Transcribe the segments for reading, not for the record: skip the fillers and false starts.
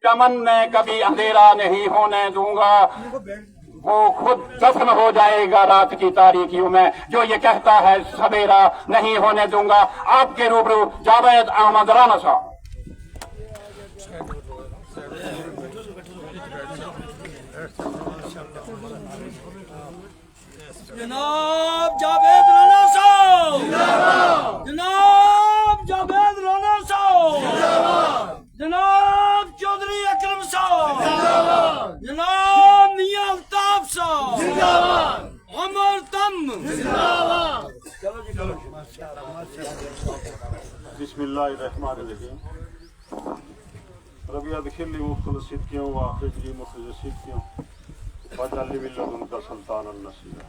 चमन में कभी अंधेरा नहीं होने दूंगा, वो खुद दफन हो जाएगा रात की तारीकियों में। जो ये कहता है सवेरा नहीं होने दूंगा। आपके रूबरू जावेद अहमद राना साहब। जनाब जावेद राना साहब जिंदाबाद, जनाब जावेद राना साहब जिंदाबाद, जनाब चौधरी अकरम साहब जिंदाबाद, जनाब मियां अल्ताफ साहब जिंदाबाद, अमर तम जिंदाबाद। चलो जी चलो। बिस्मिल्लाहिर्रहमानिर्रहीम। रबी अदखिलनी मुख्तलिफ सिद्कियों व आखिरी मुख्तलिफ सिद्कियों वजअलनी मिन लदुनका सुल्तानन नसीरा।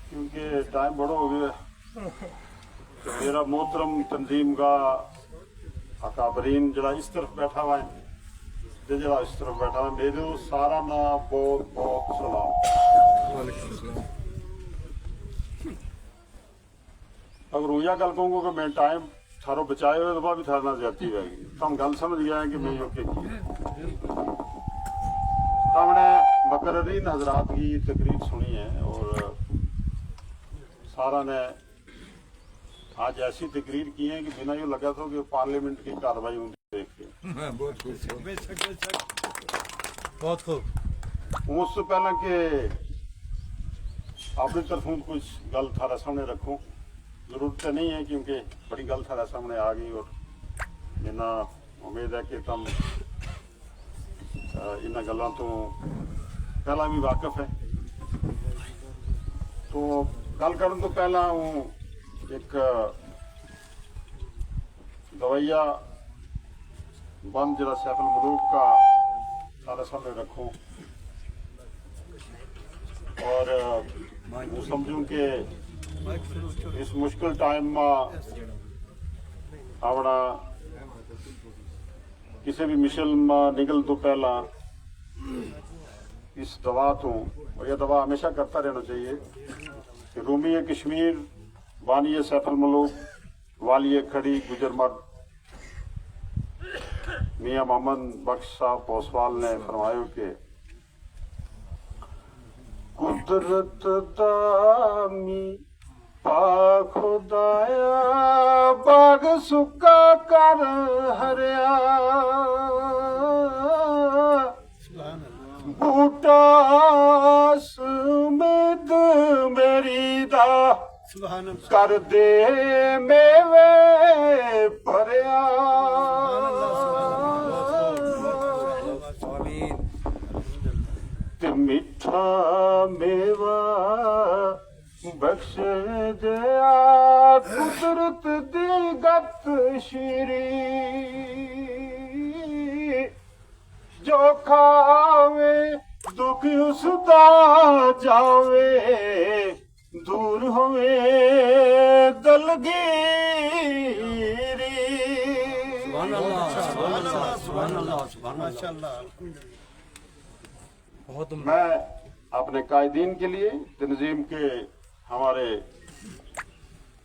क्योंकि टाइम बड़ा हो गया, तो मेरा मोहतरम तंजीम का अकाबरीन जरा इस तरफ बैठा हुआ है, जरा इस तरफ बैठा हुआ है, मेरे सारा ना बहुत बहुत सलाम। अगर रोया गल कहूँगा कि मैं टाइम थारो बचाए हुए दफा भी थारना ज्यादा रहेगी, तो हम गल समझ गया है कि मैं यो की हमने मुकर्ररीन हजरात की तकरीर सुनी है और सारा ने आज ऐसी तकरीर की है कि बिना यूँ लगा था कि पार्लियामेंट की कार्रवाई देख के बहुत खूब। उससे पहले कि अपनी तरफों कुछ गल थारा सामने रखूं, जरूरत तो नहीं है क्योंकि बड़ी गल थारा सामने आ गई और इन्ना उम्मीद है कि तुम इन्होंने गलों तो पहला भी वाकफ है। तो गल करने तो पहला एक दवाइया बंद जरा सैफुल मुलूक का सारा सामने रखूं और समझूं कि इस मुश्किल टाइम में अपना किसी भी मिशन में निकल तो पहला इस दवा तो, और यह दवा हमेशा करता रहना चाहिए कि रूमी कश्मीर बानी सैफुल मुलूक वाली खड़ी गुजरमर्द मियां मोहम्मद बख्श साहब पोसवाल ने फरमाया कि कुदरत दामी पा खुदाया बाग सुका कर हरिया बूटा सुमिद मेरी दा कर दे मेवे भरिया ते मिठा मेवा बख्श दिया कुदरत दी गत श्री जो खावे दुख उसदा जावे दूर होवे दलगीरी। मैं अपने कायदीन के लिए तंजीम के हमारे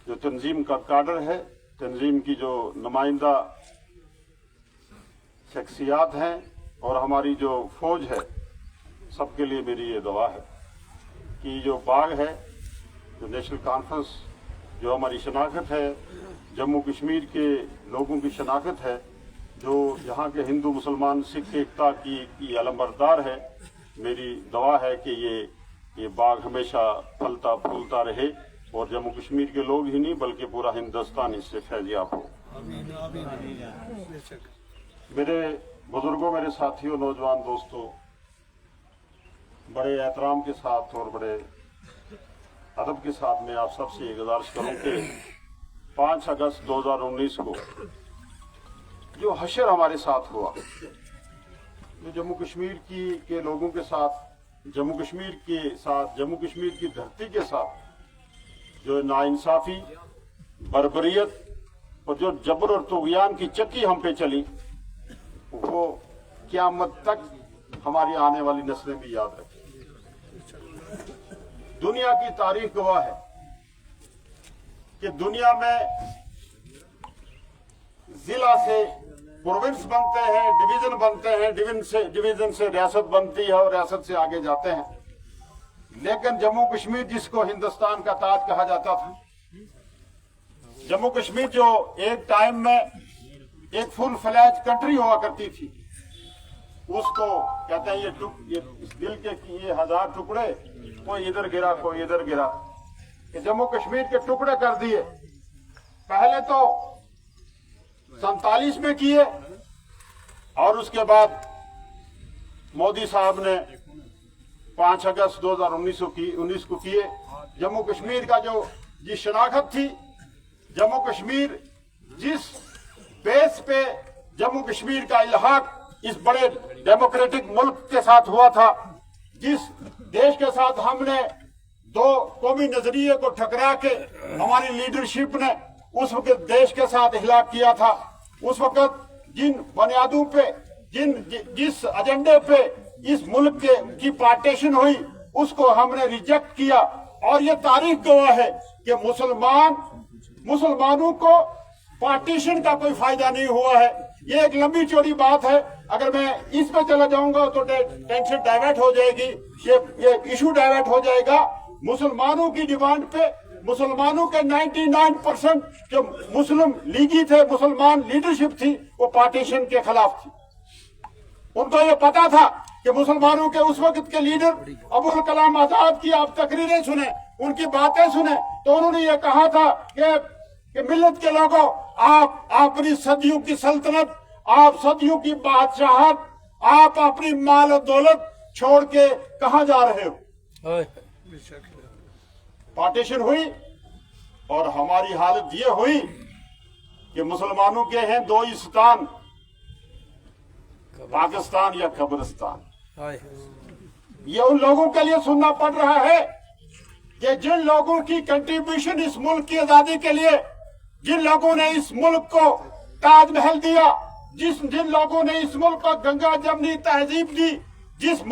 जो तंजीम का काडर है, तंजीम की जो नुमाइंदा शख्सियात हैं और हमारी जो फौज है, सबके लिए मेरी ये दुआ है कि जो बाग है, जो नेशनल कॉन्फ्रेंस, जो हमारी शनाख्त है, जम्मू कश्मीर के लोगों की शनाख्त है, जो यहाँ के हिंदू मुसलमान सिख एकता की अलमबरदार है, मेरी दुआ है कि ये बाग हमेशा फलता फूलता रहे और जम्मू कश्मीर के लोग ही नहीं बल्कि पूरा हिंदुस्तान इससे फैजियाब हो। मेरे बुजुर्गों, मेरे साथियों, नौजवान दोस्तों, बड़े एहतराम के साथ और बड़े अदब के साथ मैं आप सबसे ये गुजारिश करूं कि 5 अगस्त 2019 को जो हशर हमारे साथ हुआ, जो जम्मू कश्मीर के लोगों के साथ, जम्मू कश्मीर की धरती के साथ जो नाइंसाफी, बर्बरियत और जो जबर और तुग़यान की चक्की हम पे चली, वो क़यामत तक हमारी आने वाली नस्लें भी याद रखें। दुनिया की तारीख गवाह है कि दुनिया में जिला से प्रोविंस बनते हैं, डिवीजन बनते हैं, डिवीजन से रियासत बनती है और रियासत से आगे जाते हैं। लेकिन जम्मू कश्मीर जिसको हिंदुस्तान का ताज कहा जाता था, जम्मू कश्मीर जो एक टाइम में एक फुल फ्लैज कंट्री हुआ करती थी, उसको कहते हैं ये इस दिल के ये 1000 टुकड़े, कोई इधर गिरा कोई इधर गिरा, कि जम्मू कश्मीर के टुकड़े कर दिए। पहले तो 47 में किए और उसके बाद मोदी साहब ने 5 अगस्त 2019 को किए। जम्मू कश्मीर का जिस शनाख्त थी, जम्मू कश्मीर जिस बेस पे जम्मू कश्मीर का इल्हाक इस बड़े डेमोक्रेटिक मुल्क के साथ हुआ था, जिस देश के साथ हमने दो कौमी नजरिए को ठकरा के हमारी लीडरशिप ने उस वक्त देश के साथ इल्हाक किया था, उस वक्त जिन बुनियादों पे जिस एजेंडे पे इस मुल्क की पार्टीशन हुई, उसको हमने रिजेक्ट किया। और ये तारीख गवाह है कि मुसलमानों को पार्टीशन का कोई फायदा नहीं हुआ है। ये एक लंबी चौड़ी बात है, अगर मैं इस पे चला जाऊंगा तो टेंशन डाइवर्ट हो जाएगी, ये इशू डाइवर्ट हो जाएगा। मुसलमानों की डिमांड पे मुसलमानों के 99% जो मुस्लिम लीगी थे, मुसलमान लीडरशिप थी, वो पार्टीशन के खिलाफ थी। उनको ये पता था कि मुसलमानों के उस वक्त के लीडर अबुल कलाम आजाद की आप तकरीरें सुने, उनकी बातें सुने, तो उन्होंने ये कहा था कि मिल्लत के लोगों, आप अपनी सदियों की सल्तनत, आप सदियों की बादशाहत, आप अपनी माल और दौलत छोड़ के कहां जा रहे हो। पार्टीशन हुई और हमारी हालत ये हुई कि मुसलमानों के हैं दो ही स्थान, पाकिस्तान या कब्रिस्तान। ये उन लोगों के लिए सुनना पड़ रहा है कि जिन लोगों की कंट्रीब्यूशन इस मुल्क की आजादी के लिए, जिन लोगों ने इस मुल्क को ताजमहल दिया, जिन लोगों ने इस मुल्क को गंगा जमनी तहजीब दी, जिस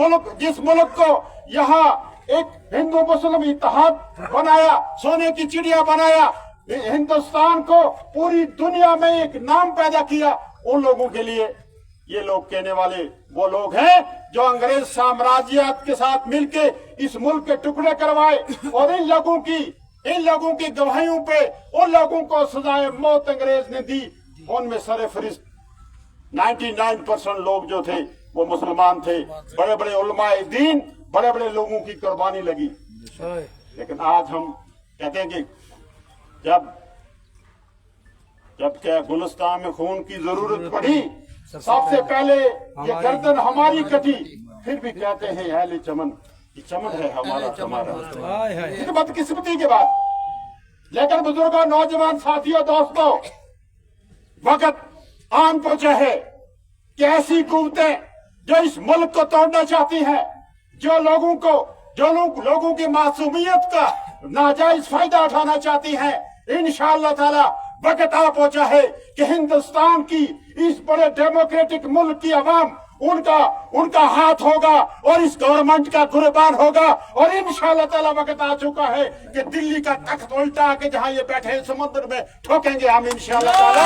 मुल्क को यहाँ एक हिंदू मुस्लिम इत्तेहाद बनाया, सोने की चिड़िया बनाया, हिंदुस्तान को पूरी दुनिया में एक नाम पैदा किया, उन लोगों के लिए ये लोग कहने वाले वो लोग हैं जो अंग्रेज साम्राज्य के साथ मिलके इस मुल्क के टुकड़े करवाए। और इन लोगों की गवाहियों पे उन लोगों को सजाए मौत अंग्रेज ने दी। उनमें सरफरिस्त 99% लोग जो थे वो मुसलमान थे। बड़े बड़े उलमाए दीन, बड़े बड़े लोगों की कुर्बानी लगी। लेकिन आज हम कहते हैं कि जब क्या गुलिस्तान में खून की जरूरत पड़ी, सबसे पहले ये गर्दन हमारी कटी, फिर भी कहते हैं अहले चमन, चमन है हमारा। बदकिस्मती के बाद, लेकिन बुजुर्गों, नौजवान साथियों, दोस्तों, वक्त आन पहुंचा है कि ऐसी कुव्वतें जो इस मुल्क को तोड़ना चाहती हैं, जो लोगों की मासूमियत का नाजायज फायदा उठाना चाहती हैं, इंशाअल्लाह ताला वक्त आ पहुंचा है कि हिंदुस्तान की इस बड़े डेमोक्रेटिक मुल्क की अवाम उनका हाथ होगा और इस गवर्नमेंट का कुर्बान होगा। और इंशाअल्लाह ताला वक्त आ चुका है कि दिल्ली का तख्त उल्टा के जहां ये बैठे हैं समुद्र में ठोकेंगे हम इंशाअल्लाह ताला।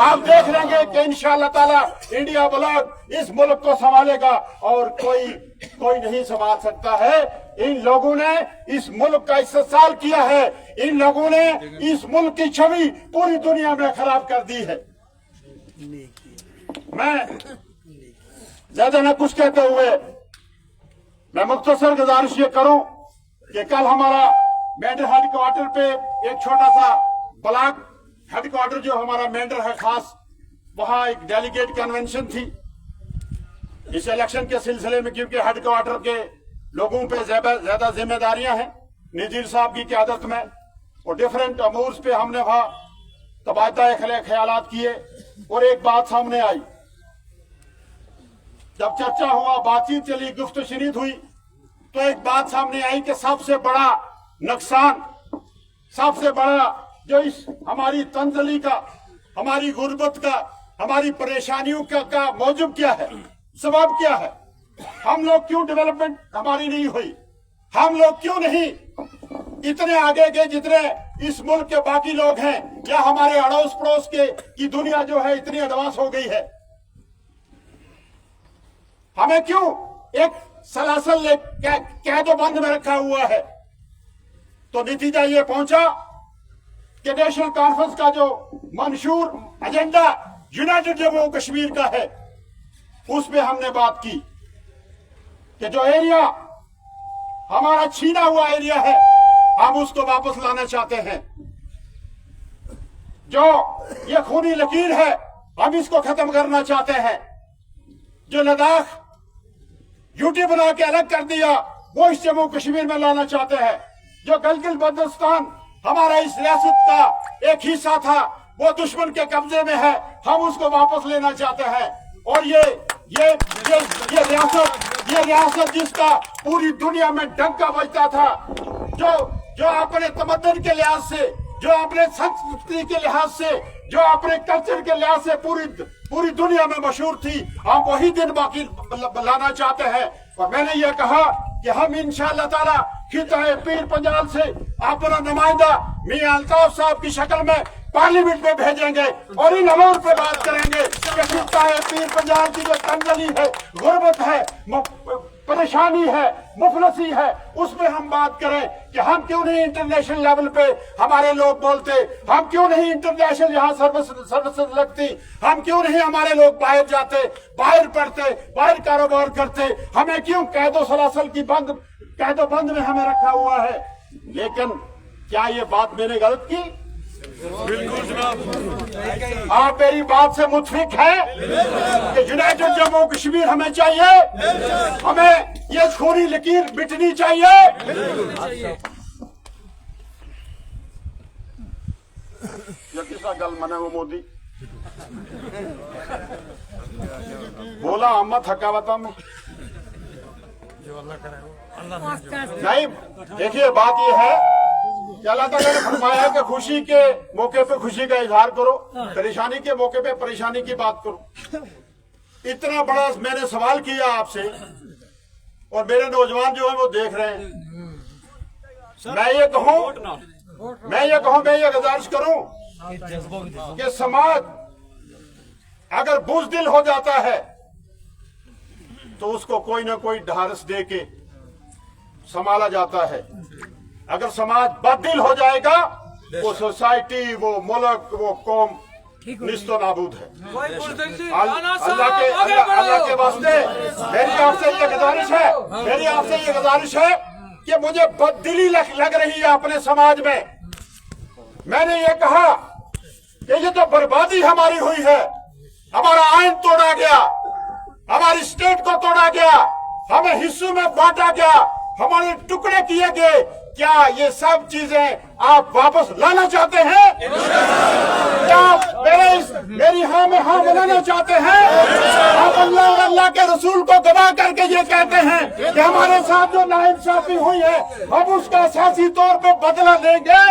आप देख लेंगे कि इंशाअल्लाह ताला इंडिया ब्लॉक इस मुल्क को संभालेगा और कोई नहीं संभाल सकता है। इन लोगों ने इस मुल्क का इस्तेसाल किया है, इन लोगों ने इस मुल्क की छवि पूरी दुनिया में खराब कर दी है। मैं ज्यादा न कुछ कहते हुए मैं मुख्तसर गुजारिश ये करूं कि कल हमारा मेंढर हेडक्वार्टर पे एक छोटा सा ब्लॉक हेडक्वार्टर जो हमारा मेंढर है खास, वहां एक डेलीगेट कन्वेंशन थी इस इलेक्शन के सिलसिले में, क्योंकि हेडक्वार्टर के लोगों पे ज्यादा जिम्मेदारियां हैं नजीर साहब की क़यादत में, और डिफरेंट अमूर्स पे हमने वहां तबादला ख्यालात किए। और एक बात सामने आई, जब चर्चा हुआ, बातचीत चली, गुफ्तगू शनीद हुई, तो एक बात सामने आई कि सबसे बड़ा नुकसान, सबसे बड़ा जो इस हमारी तंजली का, हमारी गुर्बत का, हमारी परेशानियों का मौजूद क्या है, सबब क्या है, हम लोग क्यों डेवलपमेंट हमारी नहीं हुई, हम लोग क्यों नहीं इतने आगे के जितने इस मुल्क के बाकी लोग हैं, या हमारे अड़ोस पड़ोस के की दुनिया जो है इतनी एडवांस हो गई है, हमें क्यों एक सलासल कैदो बंद में रखा हुआ है? तो नतीजा ये पहुंचा कि नेशनल कॉन्फ्रेंस का जो मंशूर एजेंडा यूनाइटेड जम्मू कश्मीर का है, उसमें हमने बात की कि जो एरिया हमारा छीना हुआ एरिया है, हम उसको वापस लाना चाहते हैं। जो ये खूनी लकीर है, हम इसको खत्म करना चाहते हैं। जो लद्दाख यूटी बना के अलग कर दिया, वो इस जम्मू कश्मीर में लाना चाहते हैं। जो गिलगित बल्तिस्तान हमारा इस रियासत का एक हिस्सा था, वो दुश्मन के कब्जे में है, हम उसको वापस लेना चाहते हैं। और ये रियासत जिसका पूरी दुनिया में डंका बजता था, जो अपने तमद्दुन के लिहाज से, जो अपने संस्कृति के लिहाज से, जो अपने कल्चर के लिहाज से पूरी दुनिया में मशहूर थी, हम वही दिन बाकी लाना चाहते हैं। और मैंने ये कहा कि हम इंशाअल्लाह ताला खिताए पीर पंजाल से अपना नुमाइंदा मियां अल्ताफ साहब की शक्ल में पार्लियामेंट में भेजेंगे और इन अमूर पे बात करेंगे कि खिताए पीर पंजाल की जो तंगली है, गुर्बत है, परेशानी है, मुफलसी है, उसमें हम बात करें कि हम क्यों नहीं इंटरनेशनल लेवल पे हमारे लोग बोलते, हम क्यों नहीं इंटरनेशनल यहाँ सर्विस लगती, हम क्यों नहीं हमारे लोग बाहर जाते, बाहर पढ़ते, बाहर कारोबार करते, हमें क्यों कैदो सलासल की कैदो बंद में हमें रखा हुआ है। लेकिन क्या ये बात मैंने गलत की? बिल्कुल जनाब। आप मेरी बात से मुतफिक है कि यूनाइटेड जम्मू कश्मीर हमें चाहिए, हमें ये खूनी लकीर मिटनी चाहिए। ये किसका गल मने वो मोदी बोला अम्मा थकावता में नहीं। देखिए बात ये है कि अल्लाह ताला ने फरमाया कि खुशी के मौके पे खुशी का इजहार करो, परेशानी के मौके पे परेशानी की बात करो। इतना बड़ा मैंने सवाल किया आपसे और मेरे नौजवान जो है वो देख रहे हैं। मैं ये गुजारिश करूं कि समाज अगर बुज़दिल हो जाता है तो उसको कोई ना कोई ढारस दे के संभाला जाता है। अगर समाज बददिल हो जाएगा, वो सोसाइटी, वो मुल्क, वो कौम निस्तो नाबूद है। अल्लाह के वास्ते मेरी आपसे ये गुजारिश है कि मुझे बददिली लग रही है अपने समाज में। मैंने ये कहा कि ये जो बर्बादी हमारी हुई है, हमारा आइन तोड़ा गया, हमारी स्टेट को तोड़ा गया, हमें हिस्सों में बांटा गया, हमारे टुकड़े किए गए, क्या ये सब चीजें आप वापस लाना चाहते हैं? क्या मेरी हाँ में हाँ बनाना चाहते हैं? आप अल्लाह और अल्लाह के रसूल को गवाह करके ये कहते हैं कि हमारे साथ जो नाइंसाफी हुई है, हम उसका सियासी तौर पे बदला लेंगे।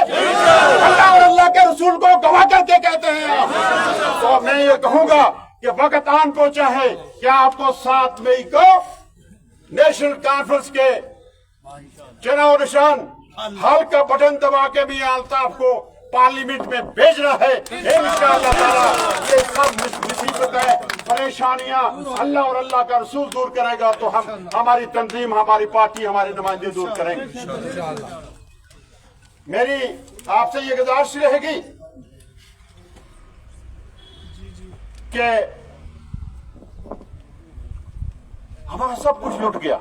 अल्लाह और अल्लाह के रसूल को गवाह करके कहते हैं। तो मैं ये कहूंगा कि वक्त आन पहुंचा है कि आपको 7 मई को नेशनल कॉन्फ्रेंस के चुनाव निशान हल का बटन दबा के मियां अल्ताफ को पार्लियामेंट में भेजना है। इंशाअल्लाह ताला ये सब मुसीबतें, परेशानियां अल्लाह और अल्लाह का रसूल दूर करेगा तो हम, हमारी तंजीम, हमारी पार्टी, हमारे नुमाइंदे दूर करेंगे। मेरी आपसे ये गुजारिश रहेगी कि हमारा सब कुछ लुट गया,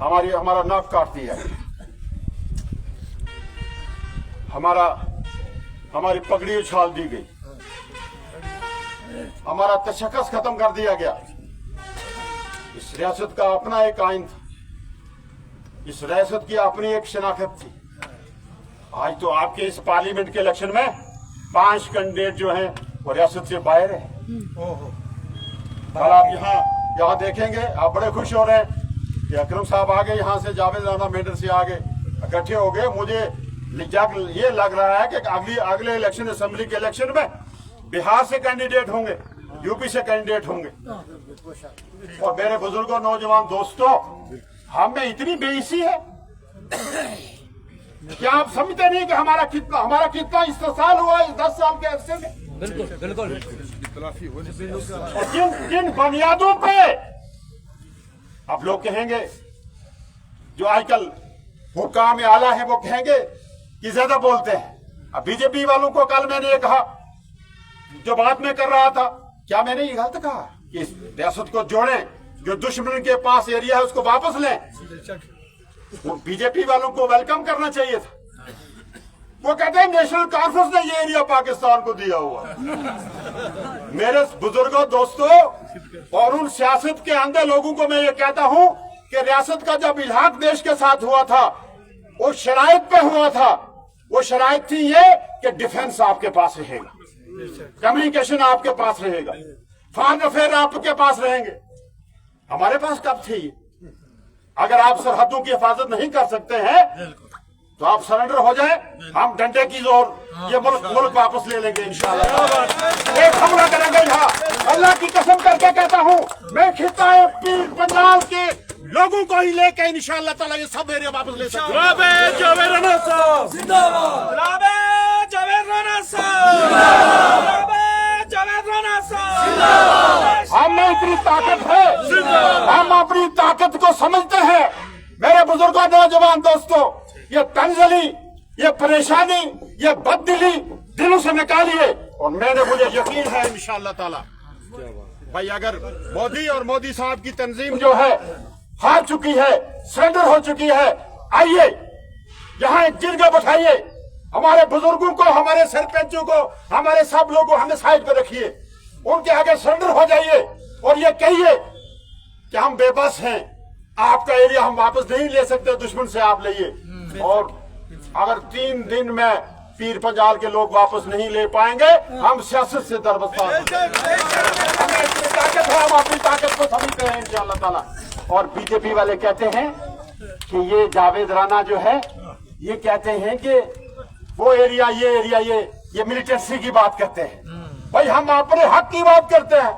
हमारा नाक काट दिया, हमारी पगड़ी उछाल दी गई, हमारा तशक्कुस खत्म कर दिया गया। इस रियासत का अपना एक आइन था, इस रियासत की अपनी एक शनाख्त थी। आज तो आपके इस पार्लियामेंट के इलेक्शन में 5 कैंडिडेट जो हैं वो रियासत से बाहर है। कल आप यहाँ देखेंगे, आप बड़े खुश हो रहे हैं कि अकरम साहब आ गए, यहाँ से जावेद राना मेंढर से आ गए, इकट्ठे हो गए। मुझे ये लग रहा है कि अगले इलेक्शन, असेंबली के इलेक्शन में बिहार से कैंडिडेट होंगे, यूपी से कैंडिडेट होंगे। और मेरे बुजुर्गों, नौजवान दोस्तों, हम में इतनी बेइज्जती है क्या आप समझते नहीं कि हमारा कितना इस्तेसाल हुआ इस 10 साल के अरसे में? बिल्कुल और जिन बुनियादों पे आप लोग कहेंगे, जो आजकल हुक्काम आला है वो कहेंगे कि ज्यादा बोलते हैं। अब बीजेपी वालों को कल मैंने ये कहा, जो बात में कर रहा था, क्या मैंने ये गलत कहा कि इस रियासत को जोड़ें, जो दुश्मन के पास एरिया है उसको वापस लें? वो बीजेपी वालों को वेलकम करना चाहिए था। वो कहते हैं नेशनल कॉन्फ्रेंस ने ये एरिया पाकिस्तान को दिया हुआ। मेरे बुजुर्गों, दोस्तों और उन सियासत के अंधे लोगों को मैं ये कहता हूं कि रियासत का जब इल्हाक देश के साथ हुआ था, वो शराइत पे हुआ था। वो शराइत थी ये कि डिफेंस आपके पास रहेगा, कम्युनिकेशन आपके पास रहेगा, फॉरेन अफेयर आपके पास रहेंगे। हमारे पास कब थे ये? अगर आप सरहदों की हिफाजत नहीं कर सकते हैं तो आप सरेंडर हो जाए, हम डंडे की जोर ये मुल्क वापस ले लेंगे इंशाल्लाह। एक हमला करेंगे यहाँ, अल्लाह की कसम करके कहता हूँ, मैं खिताए पीर पंजाब के लोगों को ही लेके इंशाल्लाह ताला ये सब एरिया वापस ले सकते हैं। जावेद राणा साहब जिंदाबाद, जावेद राणा साहब जिंदाबाद, जावेद राणा साहब जिंदाबाद। हम में इतनी ताकत है, हम अपनी ताकत को समझते हैं। मेरे बुजुर्गों, नौजवान दोस्तों, ये तंजली, ये परेशानी, ये बददिली दिलों से निकालिए। और मुझे यकीन है इंशाअल्लाह ताला भाई, अगर मोदी और मोदी साहब की तंजीम जो है हार चुकी है, सरेंडर हो चुकी है, आइए यहाँ एक जिरगा बैठाइए, हमारे बुजुर्गों को, हमारे सरपंचों को, हमारे सब लोगों को हमें साइड पे रखिए, उनके आगे सरेंडर हो जाइए और ये कहिए कि हम बेबस हैं, आपका एरिया हम वापस नहीं ले सकते, दुश्मन से आप लाइए। और अगर 3 दिन में पीर पंजाल के लोग वापस नहीं ले पाएंगे, हम सियासत से दरबस्तार हमें इतनी ताकत है, हम अपनी ताकत को समझते हैं इंशाअल्लाह ताला। और बीजेपी वाले कहते हैं कि ये जावेद राणा जो है, ये कहते हैं कि वो एरिया ये मिलिटेंसी की बात करते हैं। भाई हम अपने हक की बात करते हैं,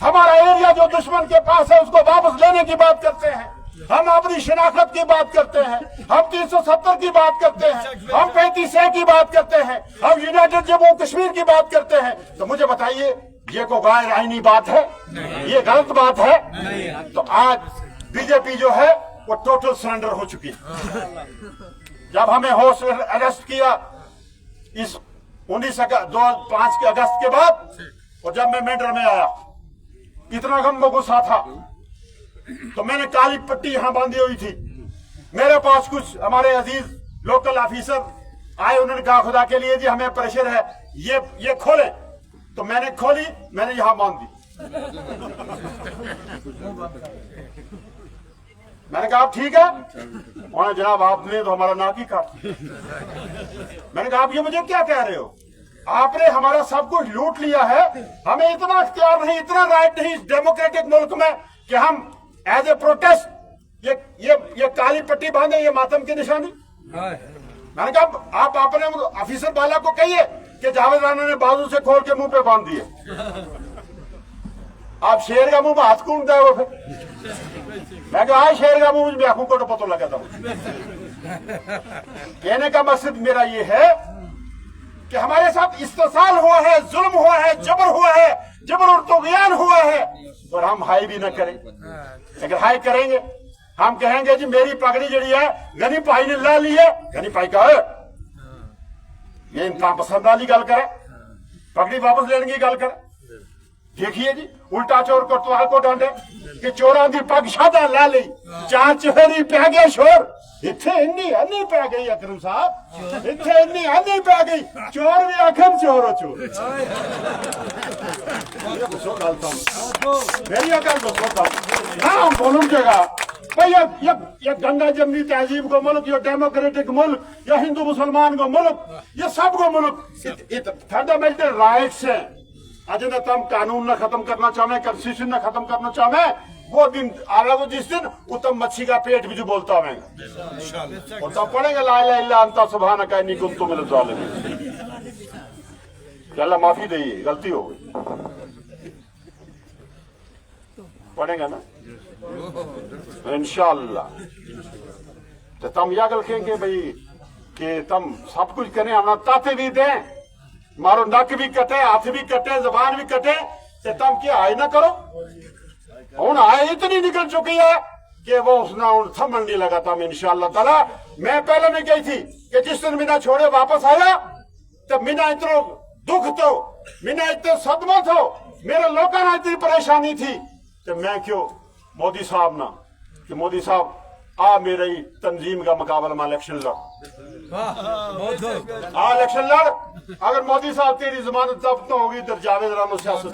हमारा एरिया जो दुश्मन के पास है उसको वापस लेने की बात करते हैं, हम अपनी शनाख्त की बात करते हैं, हम 370 की बात करते हैं, हम 35A की बात करते हैं, हम यूनाइटेड जम्मू कश्मीर की बात करते हैं। तो मुझे बताइए, ये कोई गैर आईनी बात है? ये गलत बात है? तो आज बीजेपी जो है वो टोटल सरेंडर हो चुकी है। जब हमें हाउस अरेस्ट किया इस 5 अगस्त के बाद, और जब मैं मेंढर में आया, इतना गम गुस्सा था, तो मैंने काली पट्टी यहां बांधी हुई थी। मेरे पास कुछ हमारे अजीज लोकल ऑफिसर आए, उन्होंने कहा खुदा के लिए जी हमें प्रेशर है, ये खोले। तो मैंने खोली, मैंने यहां बांध दी। मैंने कहा आप ठीक है? उन्होंने जनाब आपने तो हमारा नाक ही काट। मैंने कहा आप ये मुझे क्या कह रहे हो? आपने हमारा सब कुछ लूट लिया है, हमें इतना इख्तियार नहीं, इतना राइट नहीं इस डेमोक्रेटिक मुल्क में कि हम एज ए प्रोटेस्ट ये काली पट्टी बांधे, ये मातम की निशानी। मैंने कहा आप अपने ऑफिसर वाला को कहिए कि जावेद राणा ने बाजू से खोल के मुंह पे बांध दिए। आप शेर का मुंह में हाथ कूद गए वो फिर। मैं कहा शेर का मुंह में आंखों को तो पता लगा था। कहने का मकसद मेरा ये है कि हमारे साथ इस्तेसाल हुआ है, जुल्म हुआ है, जबर हुआ है, जबर और तुग़यान हुआ है, और हम हाई भी न करें। अगर हाई करेंगे, हम कहेंगे जी मेरी पगड़ी जड़ी है गनी भाई ने ला ली है, गनी भाई का ये इंसान पसंद वाली गल करे, पगड़ी वापस लेने की गल करे। देखिए जी, उल्टा चोर कोतवाल को डांटे कि चोरां दी पग शादा ला ली, 4 चोरी पै गए शोर। इत्थे इन्नी हनी पै गई अकरम साहब, इत्थे इन्नी हनी पै गई, चोर भी आखन चोर हो चोर। मेरी अकल दसो ना बोलूं जगह भाई, ये गंगा जमनी तहजीब को मुल्क, ये डेमोक्रेटिक मुल्क, या हिंदू मुसलमान को मुल्क, ये सब को मुल्क फंडामेंटल राइट्स है। अजन तम कानून न खत्म करना चाहे, कॉन्स्टिट्यूशन न खत्म करना चाहे, वो दिन आएगा जिस दिन उत्तम मच्छी का पेट भी जो बोलता होगा, और तब पढ़ेगा ला इलाहा इल्ला अंता सुब्हानका इन्नी कुन्तु मिनज़ ज़ालिमीन। अल्लाह माफी दे, गलती हो गई, पढ़ेगा ना इंशाअल्लाह। तो तम या गल कहेंगे भाई कि तम सब कुछ करें, हमारा तथ भी दें, मारो नक भी कटे, हाथ भी कटे, जबान भी कटे, तो तम क्या आए ना करो। हूं आए इतनी निकल चुकी है कि वो उसना थमन नहीं लगा था। इंशाअल्लाह ताला मैं पहले नहीं गई थी कि जिस दिन मीना छोड़े वापस आया तो मीना इतना दुख तो, मीना इतना सदमा थो, मेरे लोगों ने इतनी परेशानी थी, तो मैं क्यों मोदी साहब ना कि मोदी साहब आ मेरे ही तंजीम का मुकाबला में इलेक्शन लड़, आ इलेक्शन लड़। अगर मोदी साहब तेरी जमानत जब्त होगी तो जावेद रानो सियासत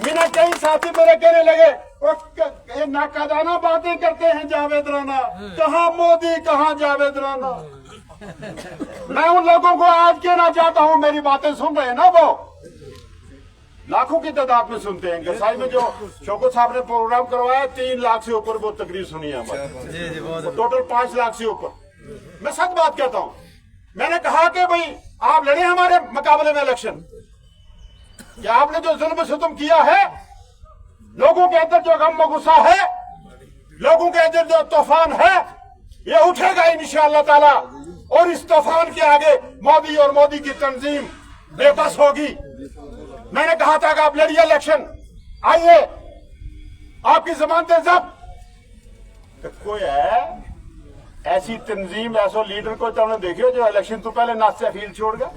मीना कई साथी मेरे कहने लगे ये नाकादाना बातें करते हैं जावेद राना, कहाँ मोदी कहाँ जावेद राना। मैं उन लोगों को आज कहना चाहता हूँ, मेरी बातें सुन रहे हैं ना, वो लाखों की तादाद में सुनते हैं। गसाई में जो शौकत साहब ने प्रोग्राम करवाया 3 लाख से ऊपर वो तकरीर सुनी है हमारी, टोटल 5 लाख से ऊपर। मैं सच बात कहता हूँ, मैंने कहा कि भाई आप लड़े हमारे मुकाबले में इलेक्शन, क्या आपने जो जुल्म सितम किया है, लोगों के अंदर जो गम गुस्सा है, लोगों के अंदर जो तूफान है, ये उठेगा इंशाअल्लाह ताला। और इस तूफान के आगे मोदी और मोदी की तंजीम बेबस होगी। मैंने कहा था कि आप लड़िए इलेक्शन, आइए आपकी जमानतें जब्त। कोई है ऐसी तंजीम, ऐसा लीडर को तो हमने देखियो जो इलेक्शन तो पहले नाश्ता फील्ड छोड़ गया।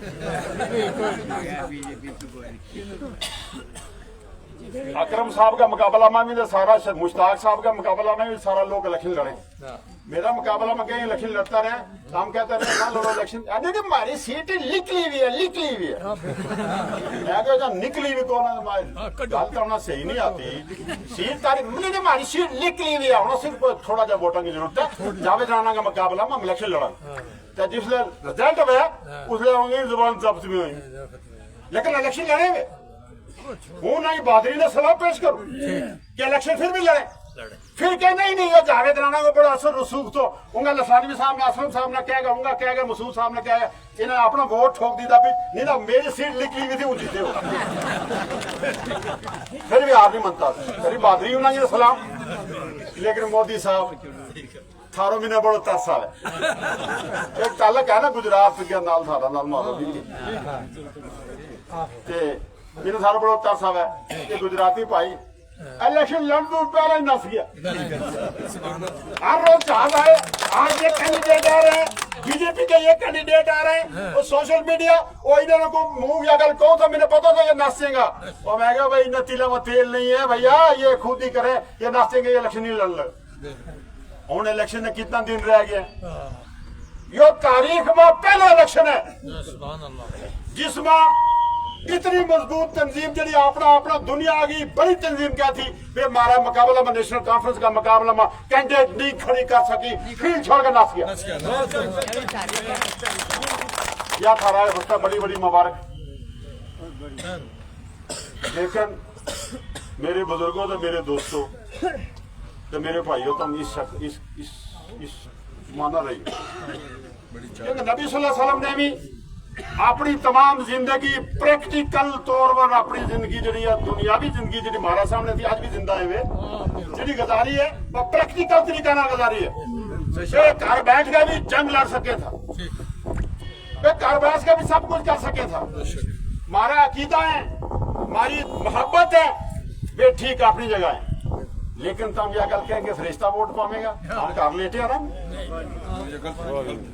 अकरम साहब का मुकाबला में भी सारा, मुश्ताक साहब का मुकाबला में भी सारा लोग इलेक्शन लड़े। मेरा मुकाबला में कहीं इलेक्शन लड़ता रहे, हम कहते रहे ना लड़ो इलेक्शन, हमारी सीट निकली हुई है, निकली हुई है। मैं कहता निकली हुई कौन है, गल करना सही नहीं आती। सीट तारी हमारी सीट निकली हुई है, सिर्फ थोड़ा जा वोटों की जरूरत है। जावेद राना का मुकाबला में हम इलेक्शन लड़ा, तो जिसले रिजल्ट हुआ उसने जुबान जब्त भी हुई, लेकिन इलेक्शन लड़े हुए हूं नहीं। बहादुरी ने सलाह पेश करूं कि इलेक्शन फिर भी लड़े, फिर कह नहीं ये जावेद राना को बड़ा असर रसूख तो उंगा लसानवी साहब ने, असलम साहब ने कहेगा, उंगा कहेगा, मसूद साहब ने कहेगा, इन्हें अपना वोट ठोक दी था भी नहीं ना, मेरी सीट निकली हुई थी ऊंची थे वो। फिर भी आप नहीं मनता मेरी बहादुरी उन्हें सलाम। लेकिन मोदी साहब थारो मैंने बड़ो तरस आवे, एक ताल्लुक है ना गुजरात के नाल थारा नाल मारो भी मैंने सारा बड़ा तरस आवे कि गुजराती भाई इलेक्शन लड़ तो पहले ही नस गया। हर रोज जहाज आए, आज ये कैंडिडेट आ रहे हैं, बीजेपी के ये कैंडिडेट आ रहे हैं, और सोशल मीडिया वो इधर को मुंह या गल कहो तो मैंने पता था ये नाचेगा, और मैं कहा भाई इन्हें तिला में तेल नहीं है भैया, ये खुद ही करे, ये नाचेंगे, ये इलेक्शन नहीं लड़ ले। हूं इलेक्शन ने कितना दिन रह गया, यो तारीख में पहला इलेक्शन है जिसमें इतनी मजबूत तंजीम जी अपना अपना दुनिया की बड़ी तंजीम क्या थी वे हमारा मुकाबला में नेशनल कॉन्फ्रेंस का मुकाबला में कैंडिडेट नहीं खड़ी कर सकी, फील्ड छोड़ कर नाच गया। या था राय उसका बड़ी बड़ी मुबारक। लेकिन मेरे बुजुर्गों तो मेरे दोस्तों तो मेरे भाइयों तुम इस माना रही, नबी सल्लल्लाहु अलैहि वसल्लम ने भी अपनी तमाम जिंदगी प्रैक्टिकल तौर पर अपनी जिंदगी जी दुनियावी जिंदगी जी हमारा सामने थी, आज भी जिंदा है वे जी गुजारी है, वो प्रैक्टिकल तरीका ना गुजारी है। घर बैठ के भी जंग लड़ सके था, घर बैठ के भी सब कुछ कर सके था। हमारा अकीदा है, हमारी मोहब्बत है, वे ठीक अपनी जगह है। लेकिन तुम यह गल कहेंगे फरिश्ता वोट पावेगा, हम कर लेटे आराम,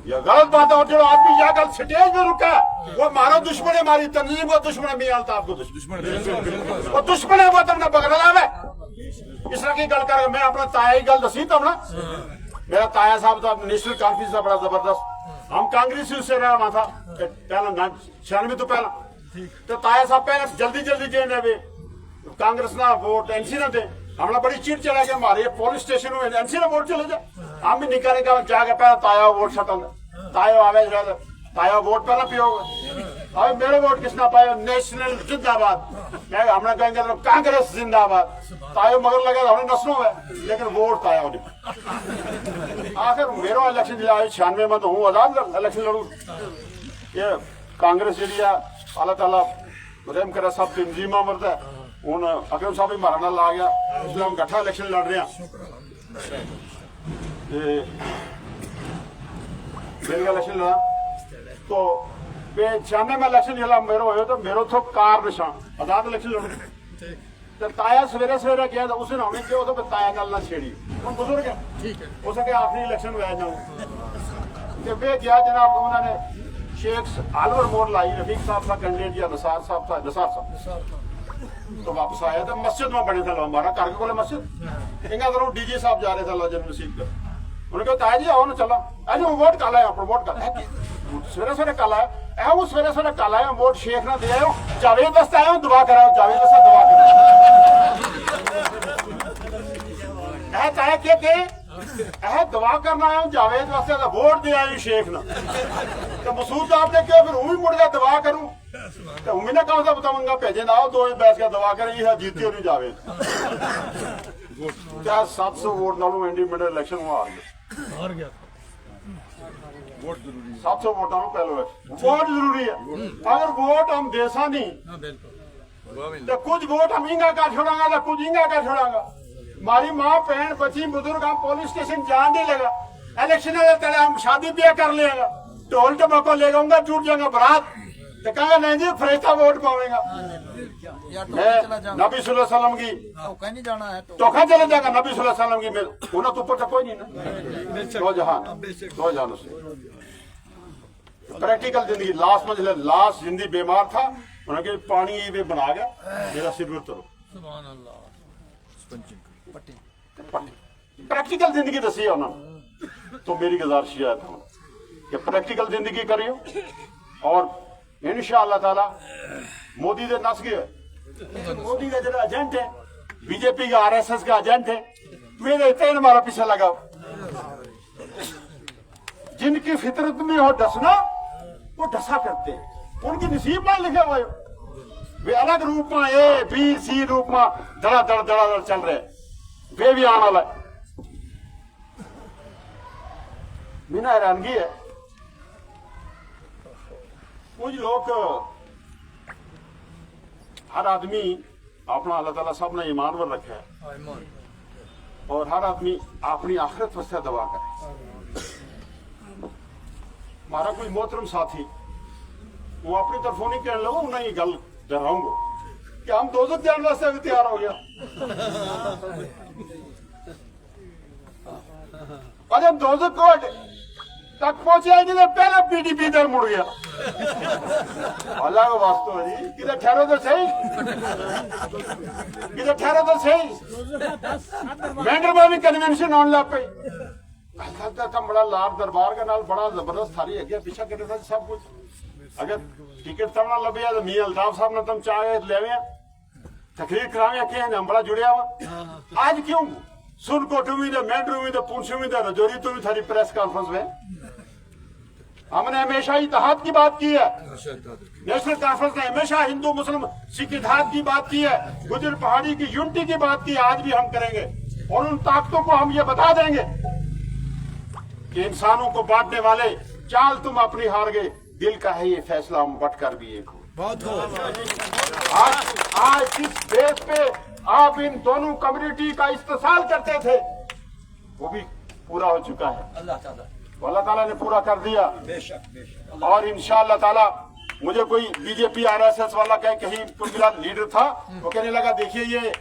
यह गलत बात है। जो आदमी यह गल स्टेज में रुका वो हमारा दुश्मन है, हमारी तंजीम का दुश्मन है, मियां अल्ताफ को दुश्मन, वो दुश्मन है, वो तुमने पकड़ा है। इस तरह की गल कर मैं अपना ताया ही गल दसी तुम ना, मेरा ताया साहब था नेशनल कॉन्फ्रेंस था बड़ा जबरदस्त, हम कांग्रेस से रहा वहां था पहला 96 तो पहला, तो ताया साहब पहले जल्दी जल्दी जेल है कांग्रेस ना वोट एनसी ना दे, हमारा बड़ी चिट चला गया, हमारे पुलिस स्टेशन में एनसी ना वोट चले जाए, हम भी निकाले जाके पहला ताया वोट सटल, ताया आवेज रहा, ताया वोट पहला पियोगे, अब मेरे वोट किसना पाया, नेशनल जिंदाबाद, मैं हमने कहेंगे तो कांग्रेस जिंदाबाद, ताया मगर लगा हमने नस्लों में, लेकिन वोट ताया उन्हें। आखिर मेरा इलेक्शन जिला 96 में तो हूँ आजाद इलेक्शन लड़ू, ये कांग्रेस जी अल्लाह ताला रहम करे सब तंजीमा मरता है, हूं अकरम साहब भी मारा नाल आ गया, इसलिए हम कट्ठा इलेक्शन लड़ रहे हैं। मेरे इलेक्शन लड़ा तो मैं 96 में इलेक्शन लड़ा मेरे होए तो मेरे तो कार निशान आजाद इलेक्शन लड़ू तो ताया सवेरे सवेरे गया तो उसने हमें क्यों तो ताया गल ना छेड़ी हम बुजुर्ग है ठीक है हो सके आखिरी इलेक्शन हुआ जाऊँ तो वे गया जनाब उन्होंने शेख आलवर मोर लाई रफीक साहब का कैंडिडेट या नसार साहब तो वापस आया तो मस्जिद में बने थे हमारा घर के कोले मस्जिद इंगा करो डीजे साहब जा रहे थे अल्लाह जन्म नसीब कर उन्होंने कहा ताया जी आओ ना चला अरे वो वोट काला है प्रमोट कर सवेरे सवेरे काला है वो सवेरे सवेरे काला है वोट शेख ना दे आयो जावेद दस्ता आयो दुआ कराओ जावेद दस्ता दुआ करो ताया के दुआ करना है जावेद वास्ते वोट दे आयो शेख ना तो मसूद आपने क्यों फिर भी मुड़ गया दुआ करूं तो उम्मीद कहा था बताऊंगा भेजे ना आओ दो बैठ के दवा करें ये जीती नहीं जावेद क्या 700 वोट नालों इंडिपेंडेंट इलेक्शन में हार गया 700 वोटों में पहले वोट जरूरी है अगर वोट हम देसा नहीं तो कुछ वोट हम इंगा का छोड़ांगा तो कुछ इंगा का छोड़ांगा हमारी माँ बहन बच्ची बुजुर्ग हम पुलिस स्टेशन जान नहीं लगा इलेक्शन तले हम शादी ब्याह कर लेगा ढोल टमाको ले जाऊंगा टूट जाएगा बारात तो कहेंगे नहीं जी फरिश्ता वोट पावेगा मैं नबी सल्लल्लाहु अलैहि वसल्लम की नहीं जाना है तो कहाँ चले जाएगा नबी सल्लल्लाहु अलैहि वसल्लम की उन्हें तो ऊपर तो कोई नहीं ना दो जहान से प्रैक्टिकल जिंदगी लास्ट मंजिल लास्ट जिंदगी बीमार था उन्होंने पानी भी बना गया मेरा सिर में उतरो प्रैक्टिकल जिंदगी दसी है उन्होंने तो मेरी गुजारिश है कि प्रैक्टिकल जिंदगी करियो और इंशाअल्लाह ताला मोदी दे नस गए मोदी का जो एजेंट है बीजेपी का आरएसएस का एजेंट है मेरे इतने हमारा पीछे लगा जिनकी फितरत में हो डसना वो डसा करते हैं उनकी नसीब में लिखे हुए वे अलग रूप में ए बी सी रूप में धड़ाधड़ चल रहे वे भी आने वाला बिना हैरानगी है कुछ लोग हर आदमी अपना अल्लाह ताला सब ने ईमान पर रखा है और हर आदमी अपनी आखिरत वास्ते दवा करे हमारा कोई मोहतरम साथी वो अपनी तरफों नहीं कहने लगा उन्हें ये गल डराऊंगा कि हम दोजख जाने वास्ते भी तैयार हो गया और जब दोजख कोट तक पहुंचे आएंगे तो पहले पीडीपी इधर मुड़ गया अल्लाह का वास्तव है जी किधर ठहरो तो सही मैंगर में भी कन्वेंशन होने लग पई बड़ा लाभ दरबार का नाल बड़ा जबरदस्त थारी है पीछा करे था सब कुछ अगर टिकट तब ना लगे तो मियां अल्ताफ साहब ने तुम चाहे ले तकरीर करावे के हम बड़ा जुड़िया हुआ आज क्यों सुनकोट में मेंढरू में पुंछ में रजौरी तो भी थारी प्रेस कॉन्फ्रेंस में हमने हमेशा इत्तेहाद की बात की है नेशनल कॉन्फ्रेंस ने हमेशा हिंदू मुस्लिम सिख इत्तेहाद की बात की है गुजर पहाड़ी की यूनिटी की बात की आज भी हम करेंगे और उन ताकतों को हम ये बता देंगे कि इंसानों को बांटने वाले चाल तुम अपनी हार गए दिल का है ये फैसला हम बट कर भी एक हो आज किस बेस पे आप इन दोनों कम्युनिटी का इस्तेसाल करते थे वो भी पूरा हो चुका है अल्लाह ताला ने पूरा कर दिया और इंशाअल्लाह ताला मुझे कोई बीजेपी आरएसएस वाला कहीं कोई मिला लीडर था वो कहने लगा देखिए ये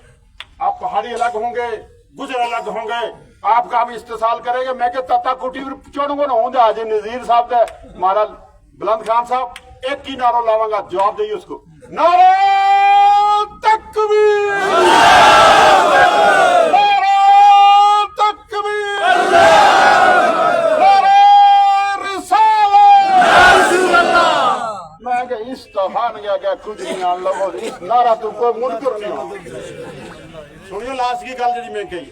आप पहाड़ी अलग होंगे गुजर अलग होंगे आपका हम इस्तेसाल करेंगे मैं तत्ता कुटी चढ़ूंगा ना होंगे आज नजीर साहब थे हमारा बुलंद खान साहब एक ही नारा लावांगा जवाब दिए उसको नारा तकबीर नारा तकबीर नारा रिसालत मैं इस तूफान गया कुछ नहीं आन लगो इस नारा तो कोई मुनकर नहीं हो सुनिए लास्ट की गल जी मैं कही